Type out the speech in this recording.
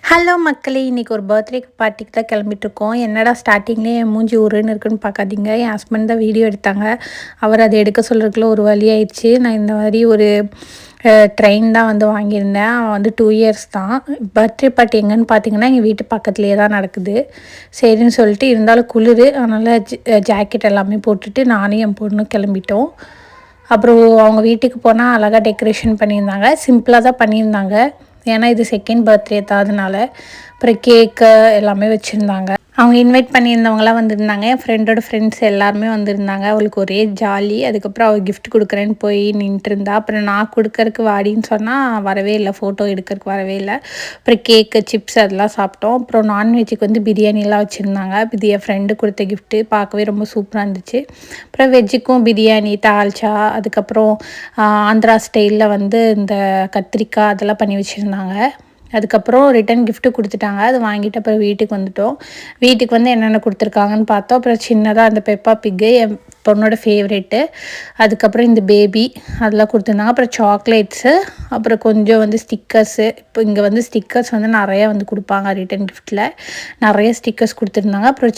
Hello மக்களே! இன்றைக்கி ஒரு பர்த்டே பார்ட்டிக்கு தான் கிளம்பிட்டுருக்கோம். என்னடா ஸ்டார்டிங்லேயே என் மூஞ்சி உருன்னு இருக்குன்னு பார்க்காதீங்க. என் ஹஸ்பண்ட் தான் வீடியோ எடுத்தாங்க. அவர் அதை எடுக்க சொல்கிறதுக்குள்ள ஒரு வழி ஆயிடுச்சு. நான் இந்த மாதிரி ஒரு ட்ரெயின் தான் வந்து வாங்கியிருந்தேன். அவன் வந்து 2 இயர்ஸ் தான். பர்த்டே பார்ட்டி எங்கேன்னு பார்த்தீங்கன்னா, எங்கள் வீட்டு பக்கத்துலேயே தான் நடக்குது. சரின்னு சொல்லிட்டு இருந்தாலும் குளிர், அதனால் ஜாக்கெட் எல்லாமே போட்டுட்டு நானும் என் பொண்ணும் கிளம்பிட்டோம். அப்புறம் அவங்க வீட்டுக்கு போனால் அழகாக டெக்கரேஷன் பண்ணியிருந்தாங்க. சிம்பிளாக தான் பண்ணியிருந்தாங்க. ஏன்னா இது செகண்ட் பர்த்டே தான், அதனால அப்புறம் கேக்கு எல்லாமே வச்சுருந்தாங்க. அவங்க இன்வைட் பண்ணியிருந்தவங்களாம் வந்திருந்தாங்க. என் ஃப்ரெண்டோட ஃப்ரெண்ட்ஸ் எல்லாருமே வந்திருந்தாங்க. அவளுக்கு ஒரே ஜாலி. அதுக்கப்புறம் அவள் கிஃப்ட் கொடுக்குறேன்னு போய் நின்றுருந்தா. அப்புறம் நான் கொடுக்கறக்கு வாடின்னு சொன்னால் வரவே இல்லை, ஃபோட்டோ எடுக்கிறதுக்கு வரவே இல்லை. அப்புறம் கேக்கு, சிப்ஸ் அதெல்லாம் சாப்பிட்டோம். அப்புறம் நான்வெஜ்ஜுக்கு வந்து பிரியாணிலாம் வச்சுருந்தாங்க. இது என் ஃப்ரெண்டு கொடுத்த கிஃப்ட்டு, பார்க்கவே ரொம்ப சூப்பராக இருந்துச்சு. அப்புறம் வெஜ்ஜுக்கும் பிரியாணி, தால்ச்சா, அதுக்கப்புறம் ஆந்திரா ஸ்டைலில் வந்து இந்த கத்திரிக்காய் அதெல்லாம் பண்ணி வச்சுருந்தாங்க. அதுக்கப்புறம் ரிட்டன் கிஃப்ட்டு கொடுத்துட்டாங்க. அது வாங்கிட்டு அப்புறம் வீட்டுக்கு வந்துவிட்டோம். வீட்டுக்கு வந்து என்னென்ன கொடுத்துருக்காங்கன்னு பார்த்தோம். அப்புறம் சின்னதாக அந்த பெப்பா பிக்கு என் பொண்ணோட ஃபேவரெட்டு. அதுக்கப்புறம் இந்த பேபி அதெல்லாம் கொடுத்துருந்தாங்க. அப்புறம் சாக்லேட்ஸு, அப்புறம் கொஞ்சம் வந்து ஸ்டிக்கர்ஸு. இப்போ இங்கே வந்து ஸ்டிக்கர்ஸ் வந்து நிறையா வந்து கொடுப்பாங்க ரிட்டன் கிஃப்ட்டில். நிறைய ஸ்டிக்கர்ஸ் கொடுத்துருந்தாங்க. அப்புறம்